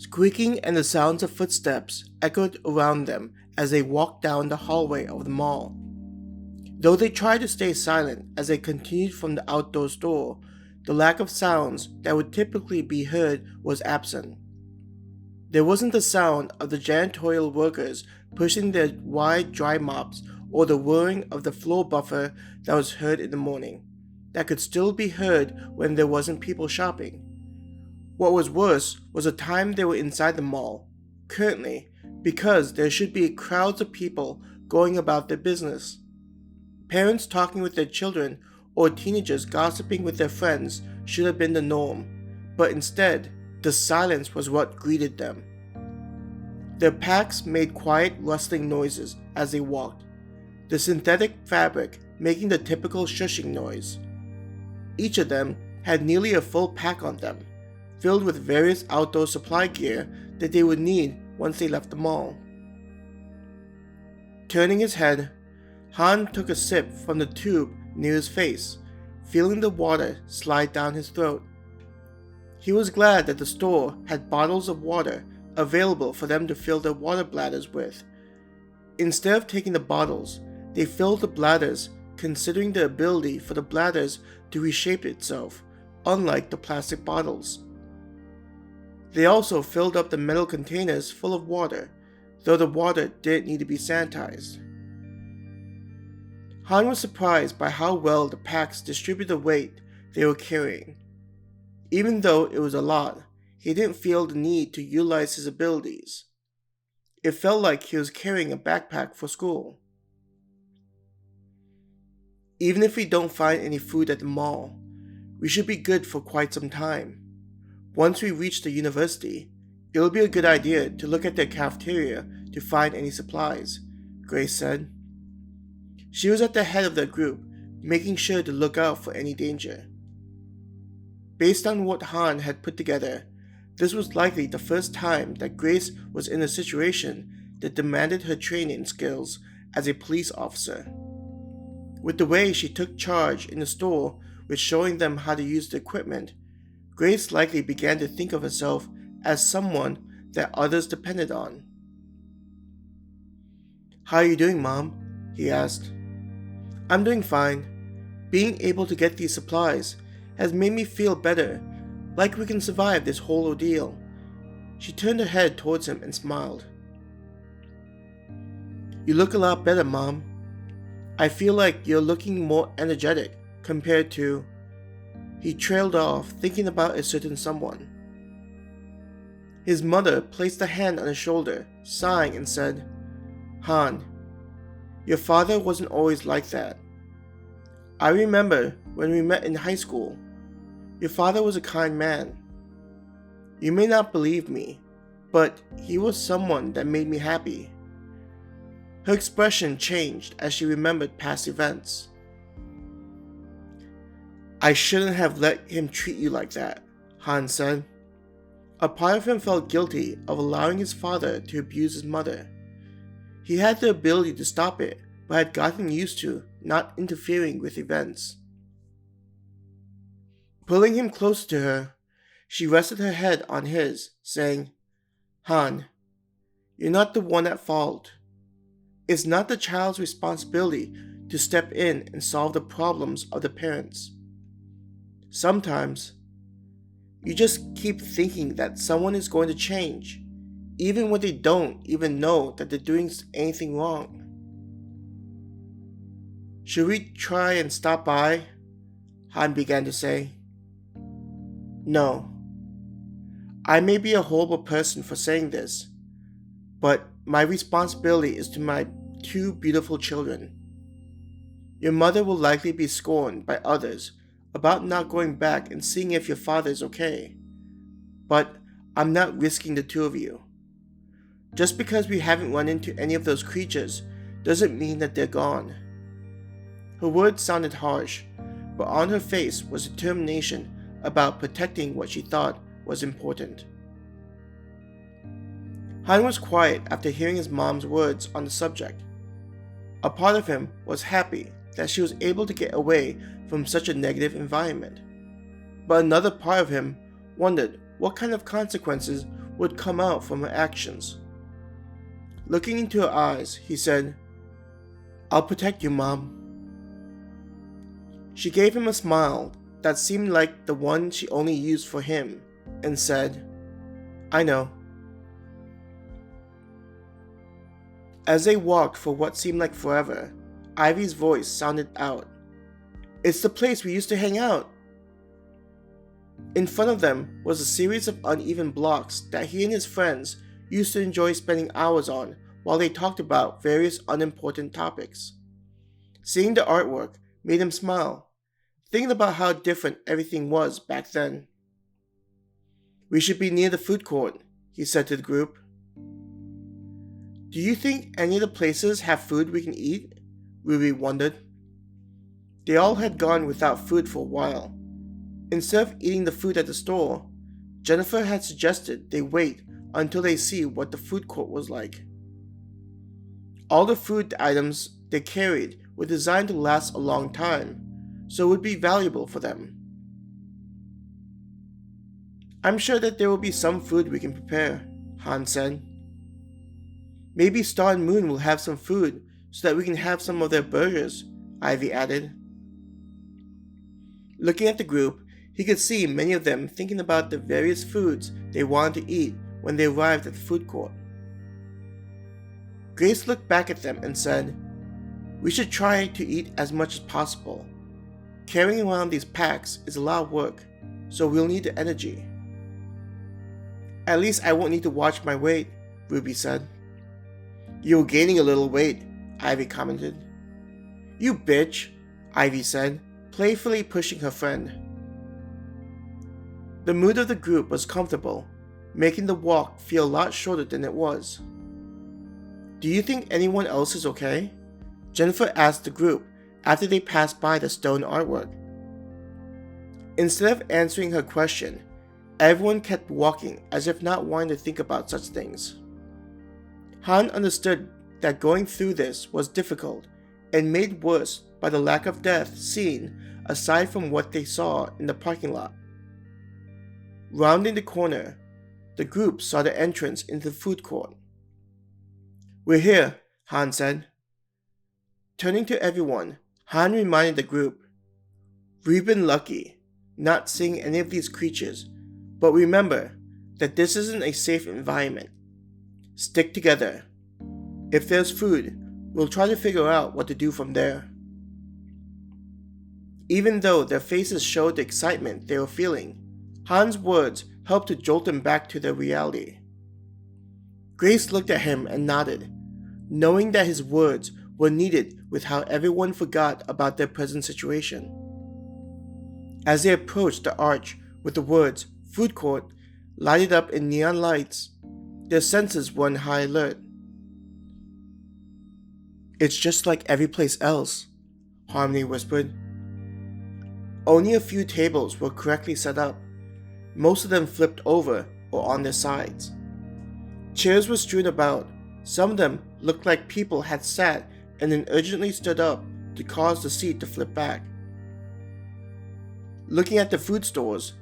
Squeaking and the sounds of footsteps echoed around them as they walked down the hallway of the mall. Though they tried to stay silent as they continued from the outdoor store, the lack of sounds that would typically be heard was absent. There wasn't the sound of the janitorial workers pushing their wide dry mops or the whirring of the floor buffer that was heard in the morning, that could still be heard when there wasn't people shopping. What was worse was the time they were inside the mall, currently, because there should be crowds of people going about their business. Parents talking with their children or teenagers gossiping with their friends should have been the norm, but instead, the silence was what greeted them. Their packs made quiet rustling noises as they walked, the synthetic fabric making the typical shushing noise. Each of them had nearly a full pack on them, filled with various outdoor supply gear that they would need once they left the mall. Turning his head, Han took a sip from the tube near his face, feeling the water slide down his throat. He was glad that the store had bottles of water available for them to fill their water bladders with. Instead of taking the bottles, they filled the bladders, considering the ability for the bladders to reshape itself, unlike the plastic bottles. They also filled up the metal containers full of water, though the water didn't need to be sanitized. Han was surprised by how well the packs distributed the weight they were carrying. Even though it was a lot, he didn't feel the need to utilize his abilities. It felt like he was carrying a backpack for school. Even if we don't find any food at the mall, we should be good for quite some time. Once we reach the university, it'll be a good idea to look at their cafeteria to find any supplies, Grace said. She was at the head of the group, making sure to look out for any danger. Based on what Han had put together, this was likely the first time that Grace was in a situation that demanded her training skills as a police officer. With the way she took charge in the store with showing them how to use the equipment, Grace likely began to think of herself as someone that others depended on. "How are you doing, Mom?" he asked. "I'm doing fine. Being able to get these supplies has made me feel better, like we can survive this whole ordeal." She turned her head towards him and smiled. "You look a lot better, Mom. I feel like you're looking more energetic compared to..." He trailed off, thinking about a certain someone. His mother placed a hand on his shoulder, sighing, and said, "Han, your father wasn't always like that. I remember when we met in high school. Your father was a kind man. You may not believe me, but he was someone that made me happy." Her expression changed as she remembered past events. "I shouldn't have let him treat you like that," Han said. A part of him felt guilty of allowing his father to abuse his mother. He had the ability to stop it, but had gotten used to not interfering with events. Pulling him closer to her, she rested her head on his, saying, "Han, you're not the one at fault. It's not the child's responsibility to step in and solve the problems of the parents. Sometimes, you just keep thinking that someone is going to change, even when they don't even know that they're doing anything wrong." "Should we try and stop by?" Han began to say. "No. I may be a horrible person for saying this, but my responsibility is to my 2 beautiful children. Your mother will likely be scorned by others about not going back and seeing if your father is okay. But I'm not risking the 2 of you. Just because we haven't run into any of those creatures doesn't mean that they're gone." Her words sounded harsh, but on her face was determination about protecting what she thought was important. Han was quiet after hearing his mom's words on the subject. A part of him was happy that she was able to get away from such a negative environment, but another part of him wondered what kind of consequences would come out from her actions. Looking into her eyes, he said, "I'll protect you, Mom." She gave him a smile that seemed like the one she only used for him, and said, "I know." As they walked for what seemed like forever, Ivy's voice sounded out. "It's the place we used to hang out." In front of them was a series of uneven blocks that he and his friends used to enjoy spending hours on while they talked about various unimportant topics. Seeing the artwork made him smile, thinking about how different everything was back then. "We should be near the food court," he said to the group. "Do you think any of the places have food we can eat?" Ruby wondered. They all had gone without food for a while. Instead of eating the food at the store, Jennifer had suggested they wait until they see what the food court was like. All the food items they carried were designed to last a long time, so it would be valuable for them. "I'm sure that there will be some food we can prepare," Han said. "Maybe Star and Moon will have some food so that we can have some of their burgers," Ivy added. Looking at the group, he could see many of them thinking about the various foods they wanted to eat when they arrived at the food court. Grace looked back at them and said, "We should try to eat as much as possible. Carrying around these packs is a lot of work, so we'll need the energy." "At least I won't need to watch my weight," Ruby said. "You're gaining a little weight," Ivy commented. "You bitch," Ivy said, playfully pushing her friend. The mood of the group was comfortable, making the walk feel a lot shorter than it was. "Do you think anyone else is okay?" Jennifer asked the group after they passed by the stone artwork. Instead of answering her question, everyone kept walking as if not wanting to think about such things. Han understood that going through this was difficult and made worse by the lack of death seen aside from what they saw in the parking lot. Rounding the corner, the group saw the entrance into the food court. "We're here," Han said. Turning to everyone, Han reminded the group, "We've been lucky, not seeing any of these creatures, but remember that this isn't a safe environment. Stick together. If there's food, we'll try to figure out what to do from there." Even though their faces showed the excitement they were feeling, Han's words helped to jolt them back to their reality. Grace looked at him and nodded, knowing that his words were needed with how everyone forgot about their present situation. As they approached the arch with the words "food court" lighted up in neon lights, their senses were on high alert. "It's just like every place else," Harmony whispered. Only a few tables were correctly set up, most of them flipped over or on their sides. Chairs were strewn about, some of them looked like people had sat and then urgently stood up to cause the seat to flip back. Looking at the food stores,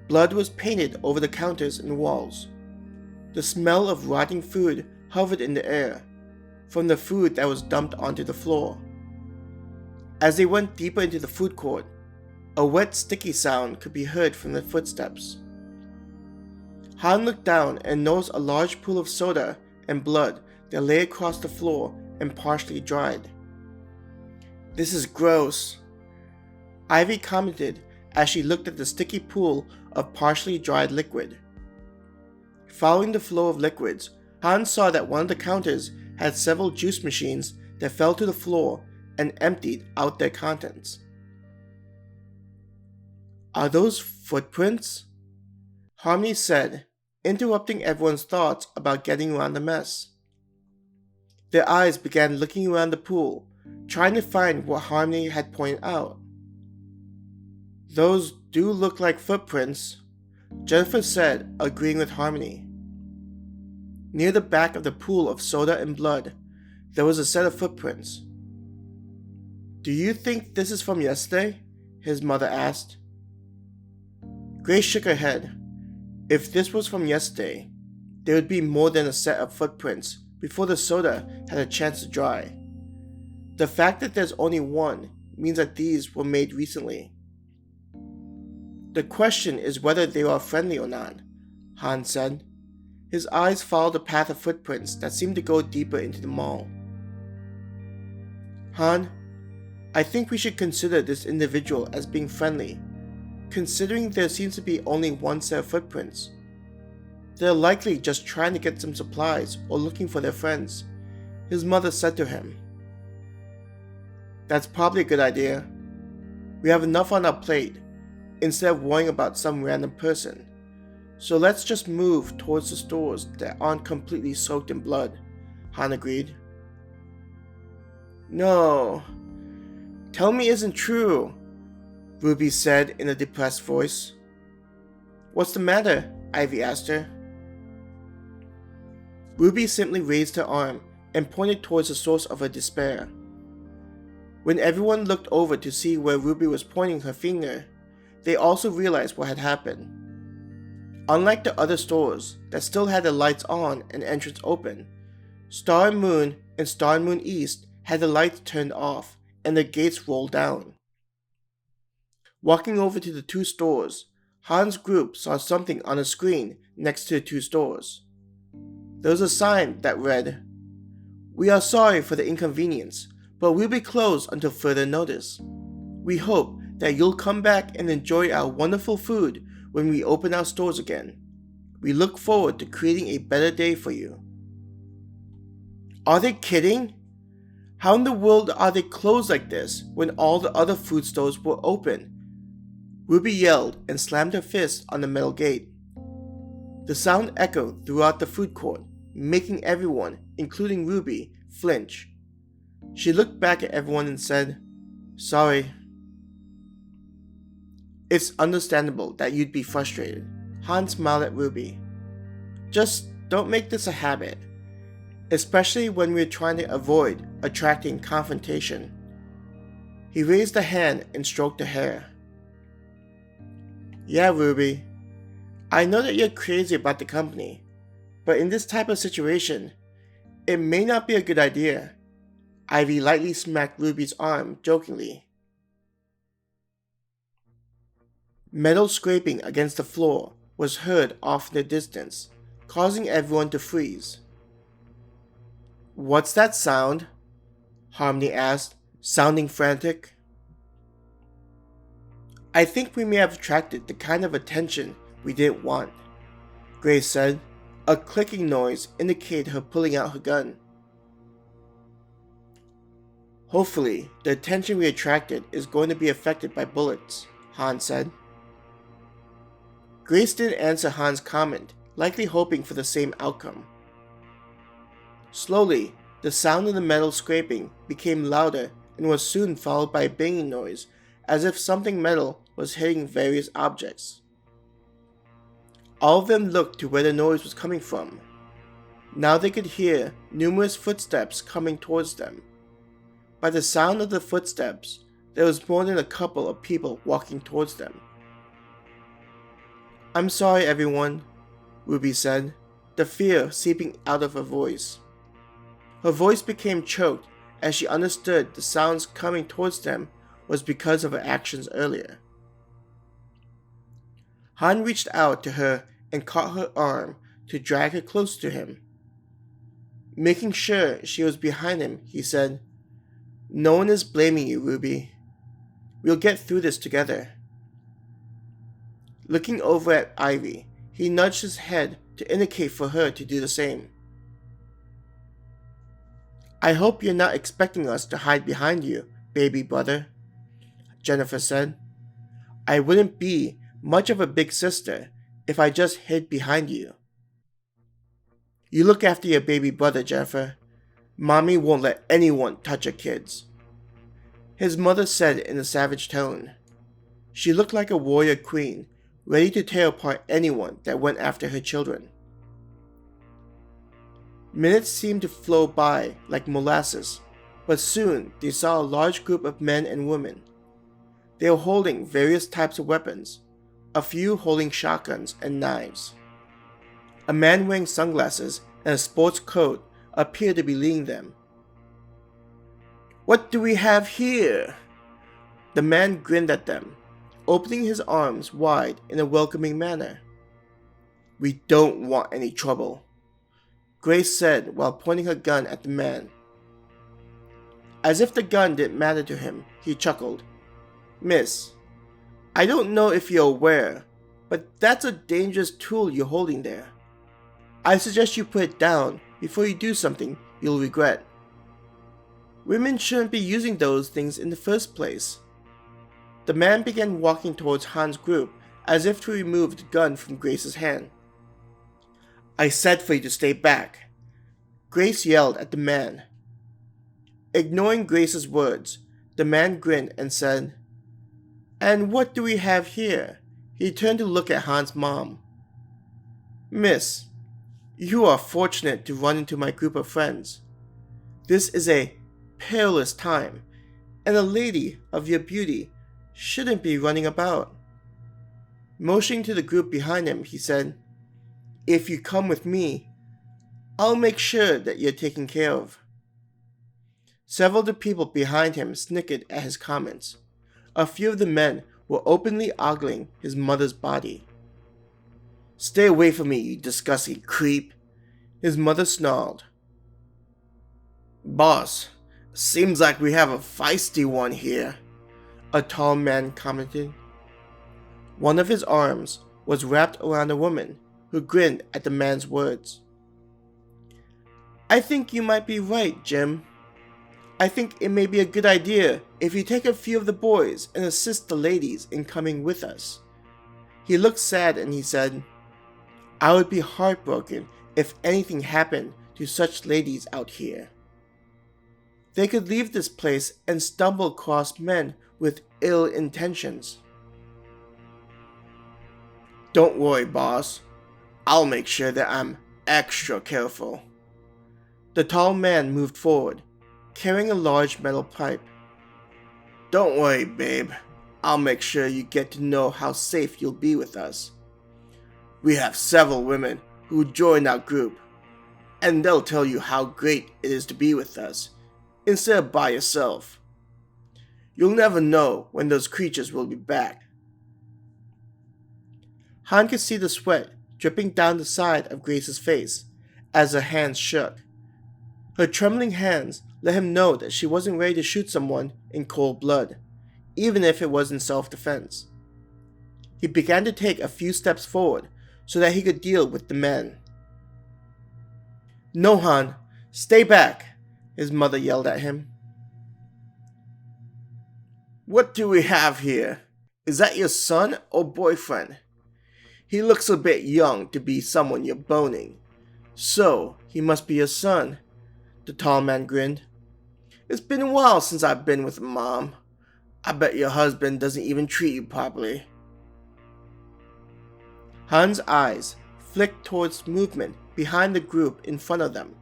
blood was painted over the counters and walls. The smell of rotting food hovered in the air, from the food that was dumped onto the floor. As they went deeper into the food court, a wet, sticky sound could be heard from the footsteps. Han looked down and noticed a large pool of soda and blood that lay across the floor and partially dried. "This is gross," Ivy commented as she looked at the sticky pool of partially dried liquid. Following the flow of liquids, Han saw that one of the counters had several juice machines that fell to the floor and emptied out their contents. "Are those footprints?" Harmony said, interrupting everyone's thoughts about getting around the mess. Their eyes began looking around the pool, trying to find what Harmony had pointed out. "Those do look like footprints," Jennifer said, agreeing with Harmony. Near the back of the pool of soda and blood, there was a set of footprints. "Do you think this is from yesterday?" his mother asked. Grace shook her head. If this was from yesterday, there would be more than a set of footprints before the soda had a chance to dry. The fact that there's only one means that these were made recently. The question is whether they are friendly or not, Han said. His eyes followed the path of footprints that seemed to go deeper into the mall. Han, I think we should consider this individual as being friendly, considering there seems to be only one set of footprints. They're likely just trying to get some supplies or looking for their friends, his mother said to him. That's probably a good idea. We have enough on our plate, instead of worrying about some random person. So let's just move towards the stores that aren't completely soaked in blood, Han agreed. No. Tell me it isn't true, Ruby said in a depressed voice. What's the matter? Ivy asked her. Ruby simply raised her arm and pointed towards the source of her despair. When everyone looked over to see where Ruby was pointing her finger, they also realized what had happened. Unlike the other stores that still had the lights on and entrance open, Star and Moon and Star and Moon East had the lights turned off and the gates rolled down. Walking over to the two stores, Han's group saw something on a screen next to the two stores. There was a sign that read, "We are sorry for the inconvenience, but we'll be closed until further notice. We hope that you'll come back and enjoy our wonderful food when we open our stores again. We look forward to creating a better day for you." Are they kidding? How in the world are they closed like this when all the other food stores were open? Ruby yelled and slammed her fist on the metal gate. The sound echoed throughout the food court, making everyone, including Ruby, flinch. She looked back at everyone and said, "Sorry." It's understandable that you'd be frustrated. Han smiled at Ruby. Just don't make this a habit, especially when we're trying to avoid attracting confrontation. He raised a hand and stroked her hair. Yeah, Ruby. I know that you're crazy about the company, but in this type of situation, it may not be a good idea. Ivy lightly smacked Ruby's arm jokingly. Metal scraping against the floor was heard off in the distance, causing everyone to freeze. What's that sound? Harmony asked, sounding frantic. I think we may have attracted the kind of attention we didn't want, Grace said. A clicking noise indicated her pulling out her gun. Hopefully, the attention we attracted is going to be affected by bullets, Han said. Grace didn't answer Han's comment, likely hoping for the same outcome. Slowly, the sound of the metal scraping became louder and was soon followed by a banging noise, as if something metal was hitting various objects. All of them looked to where the noise was coming from. Now they could hear numerous footsteps coming towards them. By the sound of the footsteps, there was more than a couple of people walking towards them. I'm sorry, everyone, Ruby said, the fear seeping out of her voice. Her voice became choked as she understood the sounds coming towards them was because of her actions earlier. Han reached out to her and caught her arm to drag her close to him. Making sure she was behind him, he said, "No one is blaming you, Ruby. We'll get through this together." Looking over at Ivy, he nudged his head to indicate for her to do the same. I hope you're not expecting us to hide behind you, baby brother, Jennifer said. I wouldn't be much of a big sister if I just hid behind you. You look after your baby brother, Jennifer. Mommy won't let anyone touch her kids, his mother said in a savage tone. She looked like a warrior queen, ready to tear apart anyone that went after her children. Minutes seemed to flow by like molasses, but soon they saw a large group of men and women. They were holding various types of weapons, a few holding shotguns and knives. A man wearing sunglasses and a sports coat appeared to be leading them. "What do we have here?" The man grinned at them, opening his arms wide in a welcoming manner. "We don't want any trouble," Grace said while pointing her gun at the man. As if the gun didn't matter to him, he chuckled. "Miss, I don't know if you're aware, but that's a dangerous tool you're holding there. I suggest you put it down before you do something you'll regret. Women shouldn't be using those things in the first place." The man began walking towards Han's group as if to remove the gun from Grace's hand. "I said for you to stay back," Grace yelled at the man. Ignoring Grace's words, the man grinned and said, "And what do we have here?" He turned to look at Han's mom. "Miss, you are fortunate to run into my group of friends. This is a perilous time, and a lady of your beauty shouldn't be running about." Motioning to the group behind him, he said, "If you come with me, I'll make sure that you're taken care of." Several of the people behind him snickered at his comments. A few of the men were openly ogling his mother's body. "Stay away from me, you disgusting creep," his mother snarled. "Boss, seems like we have a feisty one here," a tall man commented. One of his arms was wrapped around a woman who grinned at the man's words. "I think you might be right, Jim. I think it may be a good idea if you take a few of the boys and assist the ladies in coming with us." He looked sad and he said, "I would be heartbroken if anything happened to such ladies out here. They could leave this place and stumble across men with ill intentions." "Don't worry, boss. I'll make sure that I'm extra careful." The tall man moved forward, carrying a large metal pipe. "Don't worry, babe. I'll make sure you get to know how safe you'll be with us. We have several women who join our group, and they'll tell you how great it is to be with us, instead of by yourself. You'll never know when those creatures will be back." Han could see the sweat dripping down the side of Grace's face as her hands shook. Her trembling hands let him know that she wasn't ready to shoot someone in cold blood, even if it was in self-defense. He began to take a few steps forward so that he could deal with the men. "No, Han, stay back," his mother yelled at him. "What do we have here? Is that your son or boyfriend? He looks a bit young to be someone you're boning, so he must be your son," the tall man grinned. "It's been a while since I've been with Mom. I bet your husband doesn't even treat you properly." Han's eyes flicked towards movement behind the group in front of them.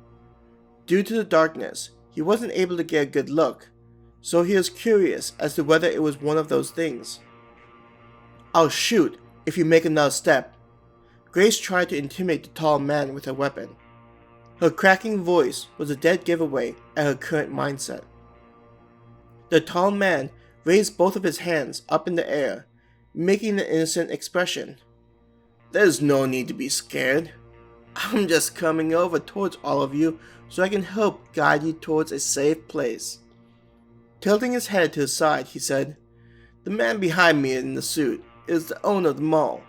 Due to the darkness, he wasn't able to get a good look, so he was curious as to whether it was one of those things. "I'll shoot if you make another step." Grace tried to intimidate the tall man with her weapon. Her cracking voice was a dead giveaway at her current mindset. The tall man raised both of his hands up in the air, making an innocent expression. "There's no need to be scared. I'm just coming over towards all of you so I can help guide you towards a safe place." Tilting his head to the side, he said, "The man behind me in the suit is the owner of the mall,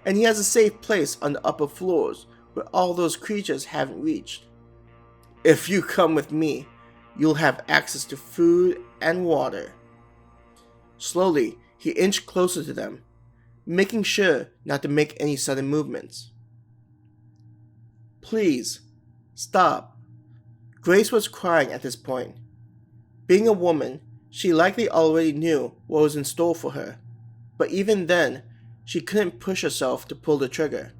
and he has a safe place on the upper floors where all those creatures haven't reached. If you come with me, you'll have access to food and water." Slowly, he inched closer to them, making sure not to make any sudden movements. "Please, stop." Grace was crying at this point. Being a woman, she likely already knew what was in store for her, but even then, she couldn't push herself to pull the trigger.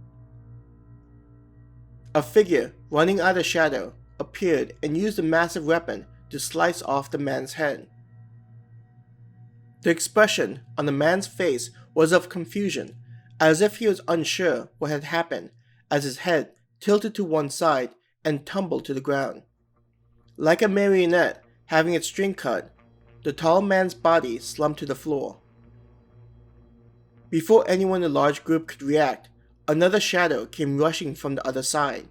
A figure running out of shadow appeared and used a massive weapon to slice off the man's head. The expression on the man's face was of confusion, as if he was unsure what had happened, as his head tilted to one side and tumbled to the ground. Like a marionette having its string cut, the tall man's body slumped to the floor. Before anyone in the large group could react, another shadow came rushing from the other side.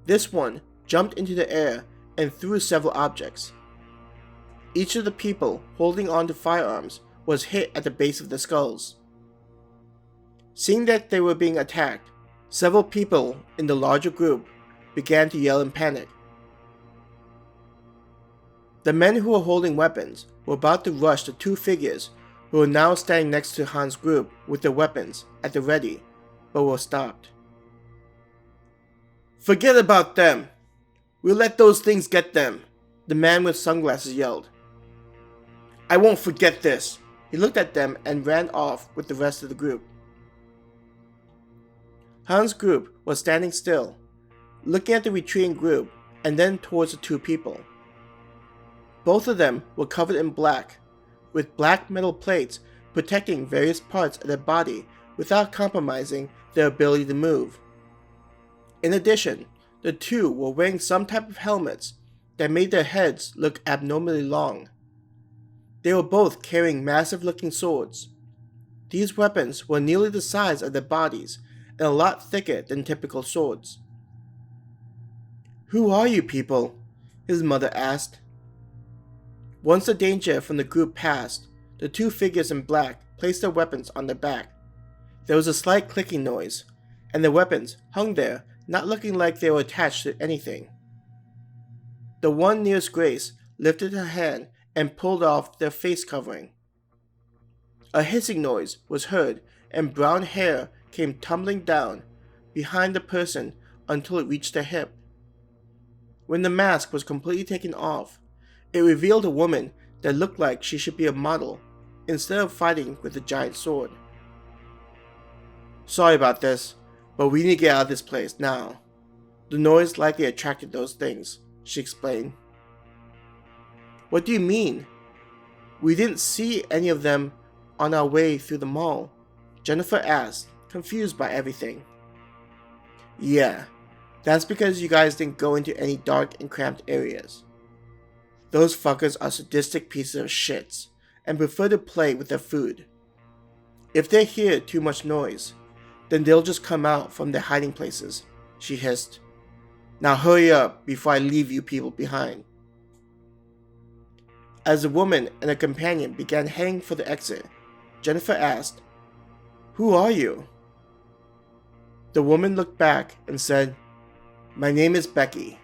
This one jumped into the air and threw several objects. Each of the people holding on to firearms was hit at the base of the skulls. Seeing that they were being attacked, several people in the larger group began to yell in panic. The men who were holding weapons were about to rush the two figures who were now standing next to Han's group with their weapons at the ready, but were stopped. "Forget about them! We'll let those things get them," the man with sunglasses yelled. "I won't forget this." He looked at them and ran off with the rest of the group. Han's group was standing still, looking at the retreating group and then towards the two people. Both of them were covered in black, with black metal plates protecting various parts of their body without compromising their ability to move. In addition, the two were wearing some type of helmets that made their heads look abnormally long. They were both carrying massive-looking swords. These weapons were nearly the size of their bodies and a lot thicker than typical swords. "Who are you people?" his mother asked. Once the danger from the group passed, the two figures in black placed their weapons on their back. There was a slight clicking noise, and the weapons hung there, not looking like they were attached to anything. The one nearest Grace lifted her hand and pulled off their face covering. A hissing noise was heard, and brown hair came tumbling down behind the person until it reached their hip. When the mask was completely taken off, it revealed a woman that looked like she should be a model instead of fighting with a giant sword. "Sorry about this, but we need to get out of this place now. The noise likely attracted those things," she explained. "What do you mean? We didn't see any of them on our way through the mall," Jennifer asked, confused by everything. "Yeah, that's because you guys didn't go into any dark and cramped areas. Those fuckers are sadistic pieces of shits and prefer to play with their food. If they hear too much noise, then they'll just come out from their hiding places," she hissed. "Now hurry up before I leave you people behind." As the woman and her companion began heading for the exit, Jennifer asked, "Who are you?" The woman looked back and said, "My name is Becky."